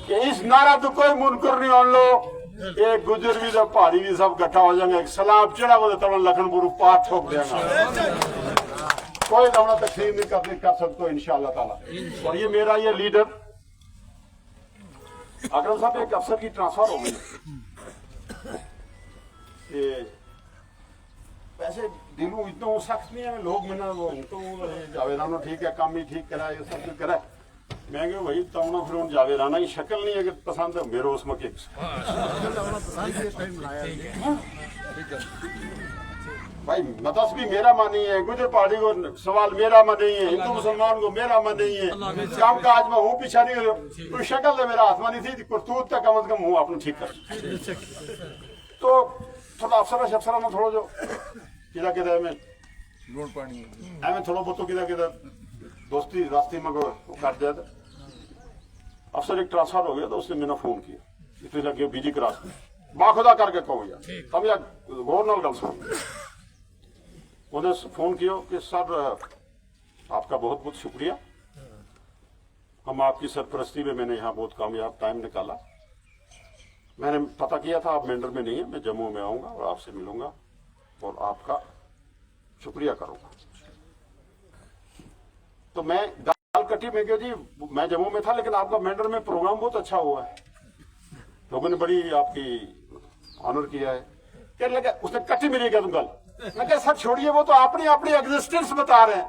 कि इस नारा तो कोई मुनकर नहीं आन लो एक गुजर भी तो पहाड़ी भी सब इकट्ठा हो जाएंगे एक सलाब चढ़ा वो तब लखनपुर पार ठोक देगा कोई दौड़ा तकलीफ नहीं कर सकते इंशाअल्लाह ताला और ये मेरा ये लीडर अकरम साहब एक अफसर की ट्रांसफर हो गई वैसे दिलों इतना सख्त नहीं है लोग मैंने तो जावेदानो ठीक है काम ही ठीक करा ये सब कुछ करा मैं क्यों भाई तमना फिर जावेराना की शक्ल नहीं अगर पसंद है मेरे उसमें के भाई मतस भी मेरा मन नहीं है, गुजर पार्टी को सवाल मेरा मन नहीं है, हिंदू मुसलमान को मेरा मन नहीं है, काम काज में हूँ पीछा नहीं, कोई शक्ल तो मेरा हाथ में नहीं थी, करतूत तक कम से कम हूँ अपने ठीक कर। तो थोड़ा अफसरा में थोड़ा जो किदा किदा में थोड़ा बहुत किदा किदा दोस्ती रास्ते में कर दिया था। अफसर एक ट्रांसफर हो गया तो उसने मैंने फोन किया, इतने लगे बिजी क्रास में बाखुदा करके कहो यार तब यार गौर नाल गल सुन। उन्हें फोन किया कि सर आपका बहुत बहुत शुक्रिया, हम आपकी सरपरस्ती में मैंने यहाँ बहुत कामयाब टाइम निकाला। मैंने पता किया था आप मेंढर में नहीं है, मैं जम्मू में आऊँगा और आपसे मिलूंगा और आपका शुक्रिया करूँगा। तो मैं दाल कटी में क्यों जी मैं जम्मू में था लेकिन आपका मेंढर में प्रोग्राम बहुत अच्छा हुआ है, लोगों ने बड़ी आपकी ऑनर किया है। कहने लगा उसने कटी मिली क्या तुम गल, मैं कहा सर छोड़िए वो तो अपनी अपनी एग्जिस्टेंस बता रहे हैं,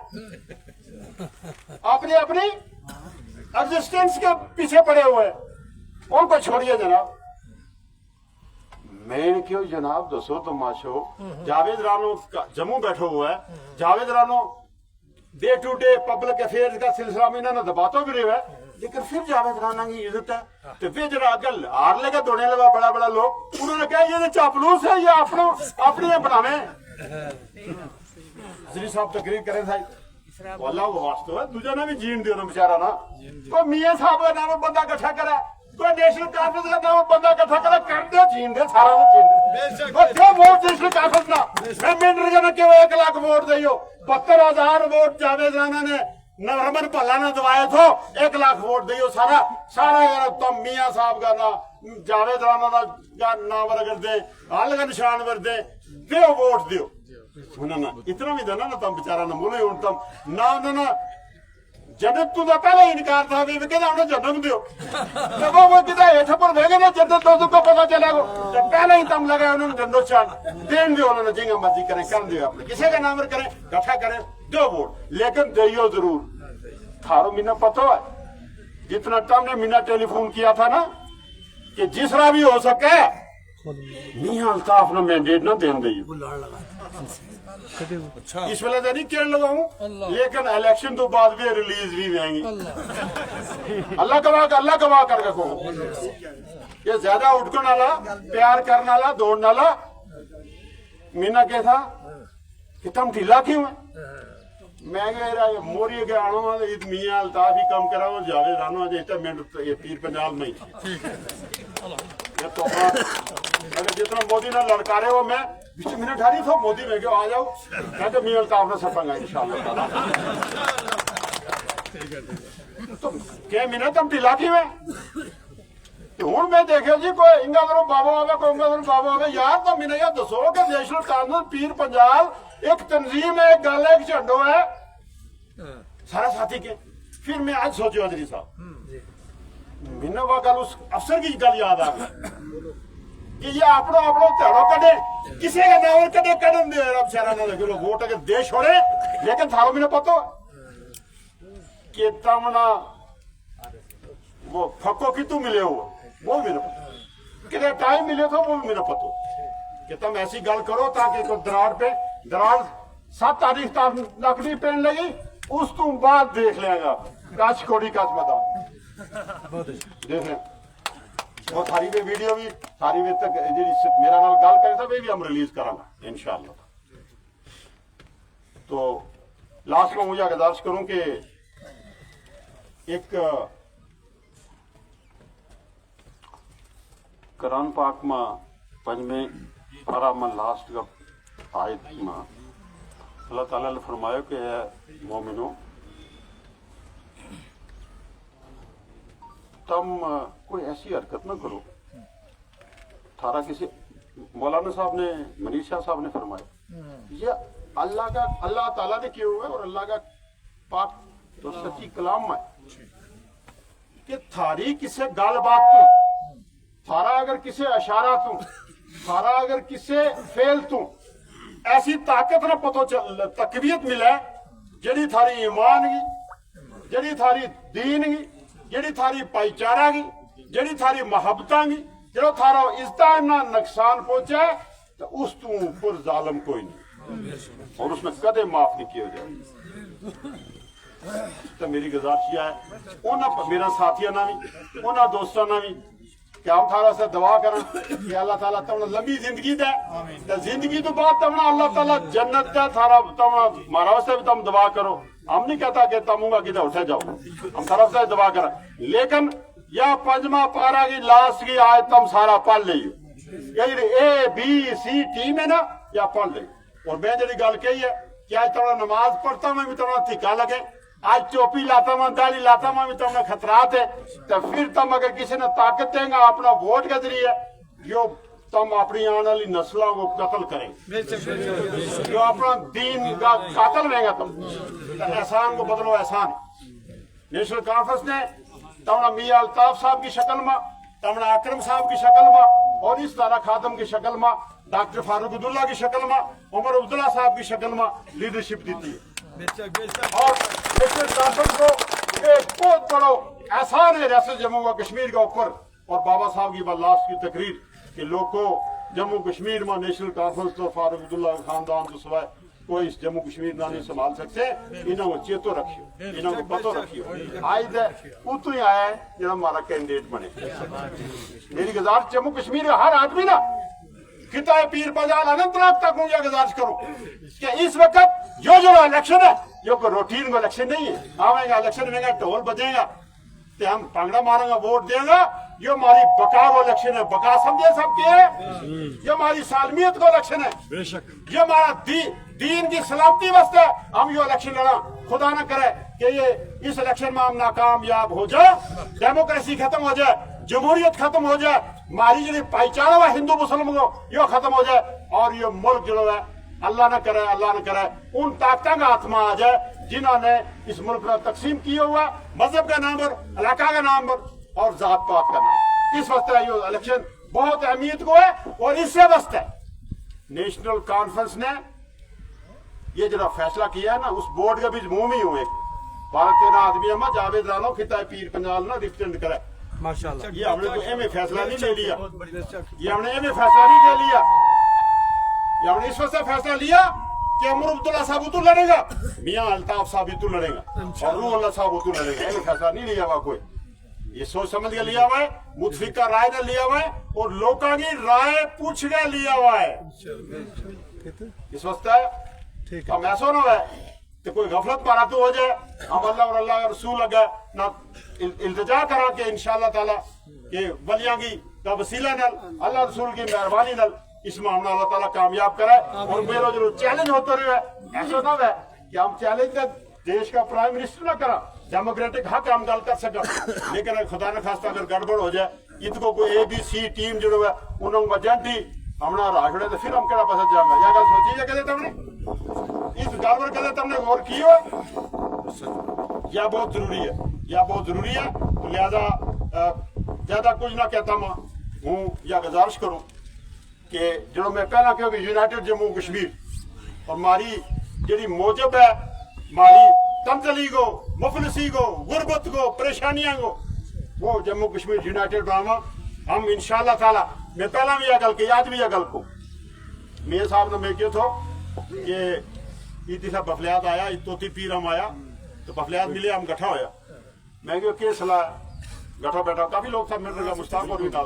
अपनी अपनी एग्जिस्टेंस के पीछे पड़े हुए उनको छोड़िए जनाब। मैं क्यों जनाब दसो तमाशो, जावेद रानो जम्मू बैठो हुआ है, Javed Rano day to day public affairs का सिलसिला में इन्होंने दबातो भी रहा है, लेकिन फिर जावेद राना की इज्जत है। तो फिर जरा अगल हार लेगा दौड़ने लगा बड़ा बड़ा लोग, उन्होंने कहा ये चापलूस है, ये अपने बनावे। हजरी साहब तकरीर करे था अल्लाह वो वास्तव है दूजा ने भी जीन दियो ना बेचारा ना, तो मियां साहब का नाम बंदा इकट्ठा करा, कोई नेशनल कॉन्फ्रेंस का नाम बंदा इकट्ठा करा, कर दे जीन दे सारा जीन दे क्यों वोट नेशनल कॉन्फ्रेंस ना मैं मेंढर का क्यों 1 लाख वोट दियो, 72,000 वोट जावेद राना ने नरमन भल्ला ने दवाए थो, 1 लाख वोट दियो सारा सारा यार तुम मियां साहब का ना जावेद राना का नाम वर्गर दे हाल का निशान वर दे दियो वोट दियो ना इतना भी देना ना तुम बेचारा ना बोले तुम ना ना जन्नत तू तो पहले इनकार था भी कहना उन्हें जन्नत दियो जब वो किधर हेठ पर भेगे ना जन्नत तो तुमको पता चलेगा तो पहले ही तुम लगे उन्होंने जन्नत चाल देन दियो उन्होंने जिंगा मर्जी करें कर दियो अपने किसी का नाम करें इकट्ठा करें दो वोट लेकिन दियो जरूर। थारो मीना पता है जितना तुमने मीना टेलीफोन किया था ना कि जिस तरह भी हो सके मियां अल्ताफ ने मैंडेट ना देन दियो इस वेले तो नहीं कहने लगा हूँ लेकिन इलेक्शन तो बाद भी रिलीज भी देंगी अल्लाह गवाह करके कहो। ये ज्यादा उठकन वाला प्यार करने वाला दौड़ने वाला मीना क्या था कि तुम ढीला क्यों है, मैं कह मोरी के आनो मियां अल्ताफ ही कम करा वो जावेद रानो ये पीर पंजाब में तो अगर जितना मोदी ने लड़कारे हो मैं 20 मिनट हारी थो मोदी में क्यों आ जाओ मैं तो मियां अल्ताफ ने सफंगा इंशाल्लाह तो क्या मिना तुम ढिलाकी में हूं मैं देखे जी कोई इंगा करो बाबा आवे कोई इंगा करो बाबा आवे यार तो मैंने यार दसो कि नेशनल कांग्रेस पीर पंजाब एक तंजीम है, एक गल है, एक झंडो है सारा साथी के। फिर मैं आज सोचो हजरी साहब मैंने वो गल उस अफसर की गल याद आ गई कि ये अपनो धड़ो कटे किसी का नाम कटे कदम दे अब सारा ना लगे वोट अगर दे छोड़े लेकिन थारो मैंने पता कि तमना वो फको की तू मिले हो वो मेरे पता कि टाइम मिले तो वो भी मेरा पता कि तुम ऐसी गल करो ताकि दरार 7 तारीख तक लकड़ी पेन लगी उस तू बाद देख लेगा काश कोड़ी काश बता देख ले वो थारी वे वीडियो भी थारी वे तक मेरा नाल गल करे था वे भी हम रिलीज करांगा इंशाल्लाह। तो लास्ट में मुझे गुजारिश करूं कि एक कुरान पाक में पंजमे पारा में लास्ट का आयत में अल्लाह ताला ने फरमाया कि है मोमिनो तुम कोई ऐसी हरकत ना करो थारा किसी मौलाना साहब ने मनीष शाह साहब ने फरमाया ये अल्लाह ताला ने किए हुए और अल्लाह का पाक तो सच्ची कलाम में कि थारी किसे गाल बात तू थारा अगर किसे इशारा तू थारा अगर किसे फेल तू ऐसी ताकत ना पतो चल तकवीयत मिले जड़ी थारी ईमान की जड़ी थारी दीन की ਜਿਹੜੀ ਥਾਰੀ ਭਾਈਚਾਰਾ ਗੀ, ਜਿਹੜੀ ਥਾਰੀ ਮੁਹੱਬਤਾਂ ਗੀ, ਜਿਹੜਾ ਥਾਰਾ ਇਜ਼ਤਾਂ ਨਾ ਨੁਕਸਾਨ ਪਹੁੰਚਾ تو اس تو پر ظالم کوئی نہیں اور اس میں کدے معاف نہیں کیا جائے. تو میری گزارش یہ ہے میرا ساتھیاں نہ بھی انہاں دوستاں نہ بھی کہ ہم تھارا سے دعا کریں کہ اللہ تعالیٰ تمہیں لمبی زندگی دے. زندگی تو بعد تمہیں اللہ تعالیٰ جنت دے تھارا ہمارا واسطے بھی تم دعا کرو. ہم نہیں کہتا کہ تم ہوں گا کدھر اٹھے جاؤ, ہم طرف سے دعا کریں, لیکن یا پنجواں پارا کی لاسٹ کی آیت تم سارا پڑھ لئیو. اے بی سی ٹیم ہے نا یا پڑھ لیں. اور میں جڑی گل کہی ہے کہ آج تمہیں نماز پڑھتا میں بھی تمہیں تھکا لگے, آج ٹوپی لاتا میں داڑھی لاتا میں بھی تمہیں خطرات ہے, تو پھر تم اگر کسی نے طاقت دیں گا اپنا ووٹ کے ذریعے جو تم اپنی آنے والی نسلوں کو قتل کریں, جو اپنا دین کا قاتل رہیں گا تم. احسان کو بدلو احسان. نیشنل کانفرنس نے تمنا میاں الطاف صاحب کی شکل میں, تمنا اکرم صاحب کی شکل میں, اور اس طرح خادم کی شکل میں, ڈاکٹر فاروق عبداللہ کی شکل میں, عمر عبداللہ صاحب کی شکل میں لیڈرشپ دیتی ہے. اور نیشنل کانفرنس کو ایک بہت بڑا احسان ہے ریاست جموں و کشمیر کے اوپر. اور بابا صاحب کی لاسٹ کی تقریر کہ لوگ کو جموں کشمیر میں نیشنل کانفرنس تو فاروق عبداللہ خاندان تو سوائے کوئی اس جموں کشمیر نہ نہیں سنبھال سکتے. انہوں کو چیتو رکھیو, انہوں کو پتو رکھیو. آج دے اتو ہی آیا ہے جنہوں ہمارا کینڈیڈیٹ بنے. میری گزارش جموں کشمیر کا ہر آدمی نا خطہ پیر بازار اننت ناگ تک مجھے گزارش کروں کہ اس وقت جو الیکشن ہے یہ کوئی روٹین کو الیکشن نہیں ہے. آویں گا الیکشن میں گا ڈھول بجے گا تو ہم پانگڑا ماریں گا ووٹ دیں گا. یہ ہماری بقا کو الیکشن ہے. بقا سمجھے سب کے ہے, یہ ہماری سالمیت کو الیکشن ہے, یہ ہمارا دین کی سلامتی واسطے ہم یہ الیکشن لڑا. خدا نہ کرے کہ یہ اس الیکشن میں ہم ناکامیاب ہو جائے, ڈیموکریسی ختم ہو جائے, جمہوریت ختم ہو جائے, ہماری جو بھائی چارہ ہے ہندو مسلم کو یہ ختم ہو جائے, اور یہ ملک جو ہے اللہ نہ کرے ان طاقتوں کا ہاتھ میں آ جائے جنہوں نے اس ملک کا تقسیم کیا ہوا مذہب کا نام پر, علاقہ کا نام پر اور ذات پات کا نام. اس وقت یہ الیکشن بہت اہمیت کو ہے. اور اس سے واسطے نیشنل کانفرنس نے یہ جڑا فیصلہ کیا ہے نا اس بورڈ کے بھی منہ میں ہوئے 12-13 آدمی ہم جاوید رالو خطہ پیر پنجال نا ریپرزینٹ کرے. ماشاءاللہ یہ ہم نے کوئی ایم فیصلہ نہیں لے لیا, یہ ہم نے ایم فیصلہ نہیں لے لیا, یہ ہم نے اس وقت فیصلہ لیا کہ عمر عبداللہ صاحب تو لڑے گا, میاں الطاف صاحب تو لڑے گا, اور روح اللہ صاحب تو لڑے گا. ایم فیصلہ نہیں لیا ہوا کوئی, یہ سوچ سمجھ کے لیا ہوا ہے, متفقہ رائے نے لیا ہوا ہے, اور لوگوں کی رائے پوچھ کے لیا ہوا ہے. اس وقت ہم ایسا نہ ہے کہ کوئی غفلت مارا تو ہو جائے. ہم اللہ اور اللہ کا رسول لگا نہ التجا کرا کہ انشاءاللہ تعالیٰ کہ ولیاں کی کا وسیلہ نل اللہ رسول کی مہربانی نل اس معاملہ اللہ تعالیٰ کامیاب کرے. اور میرا جو چیلنج ہوتا رہے ایسا نہ ہے کہ ہم چیلنج کا دیش کا پرائم منسٹر نہ کرا, ڈیموکریٹک حق ہم گل کر سکا, لیکن خدا نہ خاصہ اگر گڑبڑ ہو جائے اس کو کوئی اے بی سی ٹیم جو ہے انہوں کو ایجنٹی ہمنا راگڑے تو پھر ہم کہنا پسند جائیں گا. یہ گل سوچی ہے کہ تم نے اس گڑبڑ کے تم نے غور کی ہو, یہ بہت ضروری ہے, یہ بہت ضروری ہے. تو لہذا زیادہ کچھ نہ کہتا میں ہوں یا گزارش کروں کہ جو میں پہلا کہوں کہ یونائٹڈ جموں کشمیر اور ہماری جڑی موجب ہے ہماری تنزلی کو, مفلسی کو, غربت کو, پریشانیاں کو, وہ جموں کشمیر یونائٹڈ بناوا. ہم انشاءاللہ تعالی میں پہلا بھی یہ گل کی, آج بھی یہ گل کو میرے صاحب نے میں کہا تھا کہ ایتی صاحب بفلیات آیا, توتی پیر ہم آیا تو بفلیات ملے ہم گٹھا ہویا. میں کہا کہ صلاح گٹھا بیٹھا کافی لوگ تھا میرے لگا مشتاق اور بھی ڈال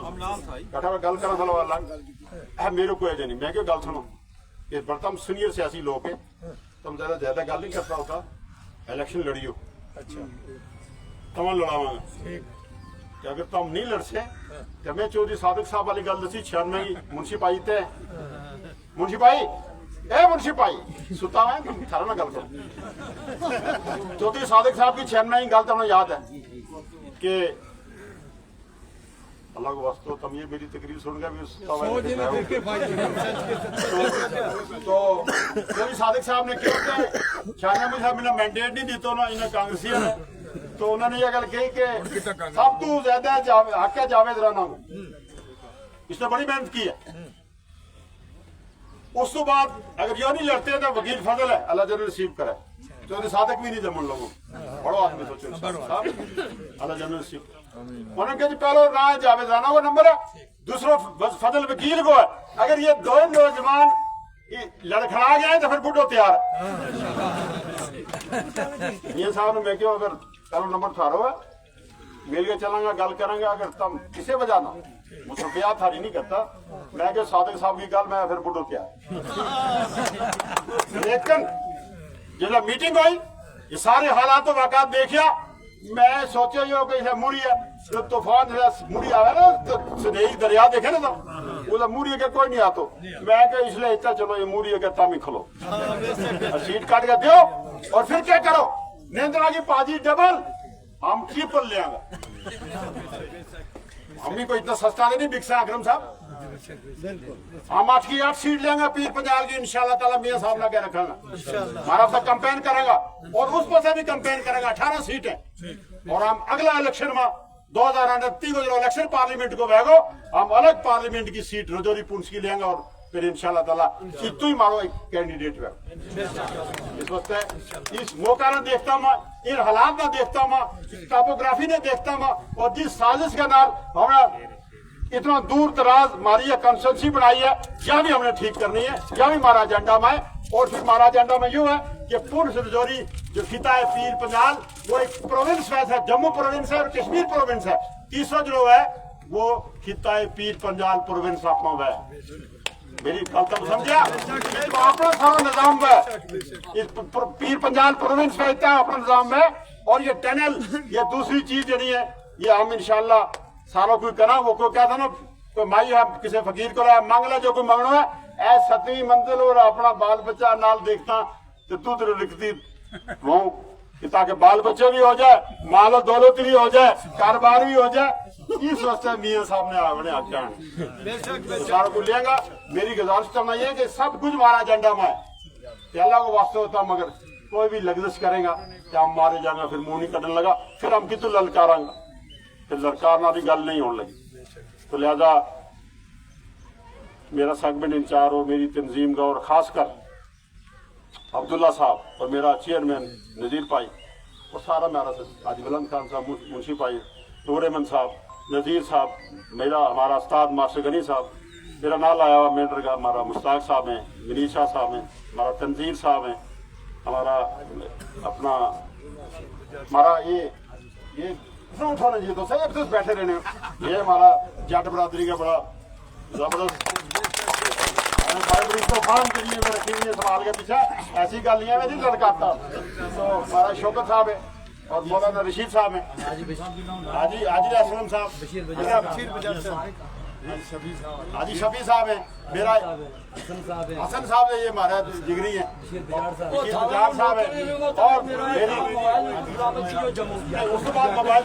گٹھا میں گل کرنا تھا اللہ میرے کو ایجے نہیں. میں کہا گل سنو یہ بڑا تم سینئر سیاسی لوگ ہیں, تم زیادہ گل نہیں کرتا ہوتا, الیکشن لڑیو تم لڑاواں گا کہ اگر تم نہیں لڑسے تو میں چودھری صادق صاحب والی گل دسی 96 کی منشی پائی تے منشی پائی اے منشی پائی ستا ہے تم تھارا نہ گل کرو. چودھری صادق صاحب کی 96 کی گل تمہیں یاد ہے کہ اللہ کو واسطو تم یہ میری تقریر سن گیا بھی تو چودھری صادق صاحب نے کیوں کہ 96 صاحب نے مینڈیٹ نہیں دیتا انہیں کانگریسی ہے تو انہوں نے یہ گل کہی کہ سب تو زیادہ حق ہے جاوید رانا کو, اس نے بڑی محنت کی ہے. اس تو بعد اگر یہ نہیں لڑتے تو وکیل فضل ہے اللہ جل نصیب کرے चौधरी सादक भी नहीं जमन लोगों बड़ो आदमी सोचो साहब अल्लाह जन्नत नसीब उन्होंने कहा जी पहलो ना जावेद राना को नंबर है दूसरो फजल वकील को है अगर ये दो नौजवान लड़खड़ा गए तो फिर बुढ़ो तैयार ये साहब ने मैं क्यों अगर पहलो नंबर थारो है मिल के चलांगा गल करांगा अगर तुम किसे वजह ना मुझसे ब्याह थारी नहीं करता मैं क्या सादक साहब की गल मैं फिर बुढ़ो तैयार लेकिन जब मीटिंग हुई ये सारे हालात तो वाकत देखिया मैं सोचा यो कि मुड़ी है जो तूफान मुड़ी आवे ना तो सनेही दरिया देखे ना तो मुड़ी के कोई नहीं आतो मैं क्या इसलिए इतना चलो ये मुड़ी के तम ही खलो सीट काट के दो और फिर क्या करो नेंद्रा की पाजी डबल हम ट्रिपल ले आएंगे हम भी कोई इतना सस्ता नहीं बिकसा अकरम साहब हम 8 की 8 सीट लेंगे पीर पंजाल की इंशाल्लाह ताला मियां साहब लगे रखेंगे हमारा तो कैंपेन करेगा और उस पर से भी कैंपेन करेगा 18 सीट है और हम अगला इलेक्शन में 2029 को जो इलेक्शन पार्लियामेंट को वेगो हम अलग पार्लियामेंट की सीट रजौरी पुंछ की लेंगे और फिर इंशाल्लाह ताला इतु ही मारो एक कैंडिडेट है इस वक्त इस मौका ने देखता मैं इन हालात में देखता मैं टोपोग्राफी ने देखता मैं और जिस साजिश के नाल हमारा इतना दूर दराज हमारी कंसल्टेंसी बनाई है यह भी हमने ठीक करनी है यह भी हमारा एजेंडा में है और फिर हमारा एजेंडा में यूं है कि पुंछ रजौरी जो खिता है पीर पंजाल वो एक प्रोविंस है जम्मू प्रोविंस है और कश्मीर प्रोविंस है तीसरा जो है वो खिता है पीर पंजाल प्रोविंस अपना है मेरी गल तो समझा अपना सारा निजाम है इस पीर पंजाल प्रोविंस का इतना अपना निजाम है और ये टनल ये दूसरी चीज नहीं है ये हम इंशाल्लाह सारों कोई करा वो कोई कहता ना कोई माई है किसी फकीर को मांग ले जो कोई मांगना है ऐ 7वीं मंजिल और अपना बाल बच्चा नाल देखता तो तू तेरे लिखती वो ताकि बाल बच्चे भी हो जाए माल और दौलत भी हो जाए कारोबार भी हो जाए इस वास्ते मियां साहब ने अपने आख्या सारों को लेगा मेरी गुजारिश करना ये कि सब कुछ हमारा एजेंडा में है अल्लाह को वास्ते होता मगर कोई भी लग्जश करेगा कि हम मारे जाएंगे फिर मुंह नहीं कटने लगा फिर हम कितों ललकारांगा फिर ललकारना की गल नहीं होने लगी तो लिहाजा मेरा सेगमेंट इंचार्ज और मेरी तंजीम का और खासकर अब्दुल्ला साहब और मेरा चेयरमैन नज़ीर भाई और सारा मेरा हाजी बुलंद खान साहब मुंशी भाई नूर अहमद साहब नज़ीर साहब मेरा हमारा उस्ताद मास्टर गनी साहब मेरा नाम आया हुआ मेंटर का हमारा मुश्ताक साहब हैं मनीषा साहब हैं हमारा तंजीर साहब हैं हमारा अपना हमारा ये उठाना चाहिए तो सही बैठे रहने ये हमारा जट बरादरी का बड़ा जबरदस्त तूफान के लिए रखी हुई है संभाल के पीछे ऐसी गल नहीं है मैं नहीं लड़काता तो हमारा शौकत साहब है और मौलाना रशीद साहब है हाजी असलम साहब हाजी शफी साहब है मेरा हसन साहब है ये हमारा जिगरी है बजार साहब है और उसके बाद मोबाइल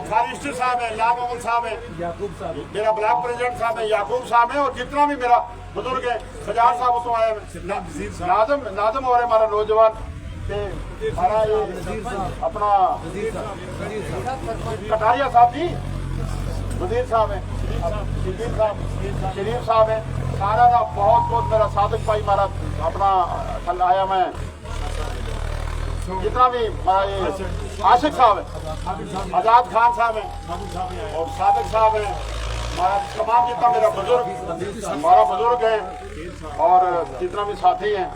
फारिस्टर साहब है लाल मोहम्मद साहब है मेरा ब्लॉक प्रेसिडेंट साहब है याकूब साहब है और जितना भी मेरा बुजुर्ग है सजार साहब तो आए नाजम और हमारा नौजवान हमारा ये अपना कटारिया साहब जी वजीर साहब है शरीफ साहब है सारा ना बहुत मेरा सादिक भाई हमारा अपना कल आया मैं जितना भी हमारा ये आशिक साहब है आजाद खान साहब है और सादिक साहब है हमारा तमाम जितना मेरा बुजुर्ग हमारा बुजुर्ग है और जितना भी साथी हैं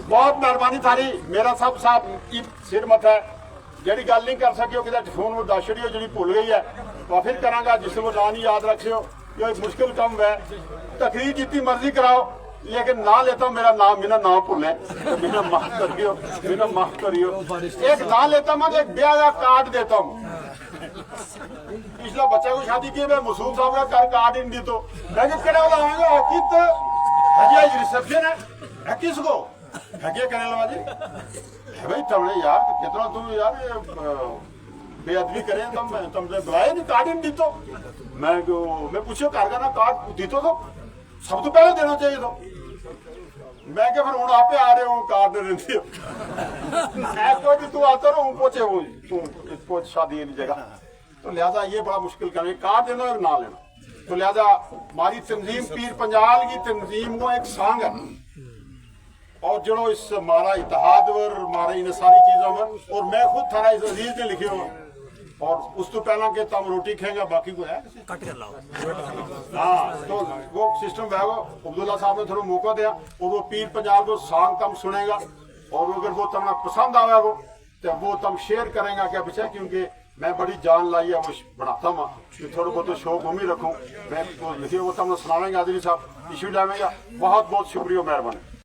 बहुत मेहरबानी थारी मेरा सब साहब सिर मत है जी गल नहीं कर सकियो कि फोन वो दस छड़ियो जी भुल गई है तो फिर करांगा जिस वो ना नहीं याद रखियो ये एक मुश्किल काम है तकरीर जितनी मर्जी कराओ लेकिन ना लेता मेरा नाम बिना ना भूले बिना माफ करियो एक ना लेता मैं एक ब्याह का कार्ड देता हूँ पिछला बच्चा को शादी की मैं मसूद साहब का कार्ड ही नहीं तो मैं लाऊंगा कित हजी रिसेप्शन है किसको है करने लगा जी भाई तुमने यार कितना तुम यार बेअदबी करें तुमने बुलाया नहीं कार्ड ही नहीं तो मैं पूछो घर का ना कार्ड दी तो सब तो पहले देना चाहिए तो मैं क्या फिर हूँ आप आ रहे हो कार्ड दे कोई भी तू आता रहो पहुंचे हो तू शादी वाली जगह तो लिहाजा ये बड़ा मुश्किल कर कार्ड देना और ना लेना तो लिहाजा हमारी तंजीम पीर पंजाल की तंजीम को एक सांग है और जो इस मारा इतिहाद और मारे इन सारी चीजों में, और मैं खुद थाना इस अजीज ने लिखे हो, और उस तो पहला के तम रोटी खाएंगे बाकी को है हाँ, तो वो सिस्टम है वो अब्दुल्ला साहब ने थोड़ा मौका दिया, और वो पीर पंजाब को सॉन्ग तम सुनेगा, और अगर वो तमना पसंद आवे तो वो तम शेयर करेंगे क्या पीछे, क्योंकि मैं बड़ी जान लाई है वो बनाता हूँ कि थोड़ा बहुत शौक हम ही रखूँ, मैं तो लिखिए वो तमने सुनावेंगे आदमी साहब इशू लावेंगे। बहुत बहुत शुक्रिया, मेहरबानी।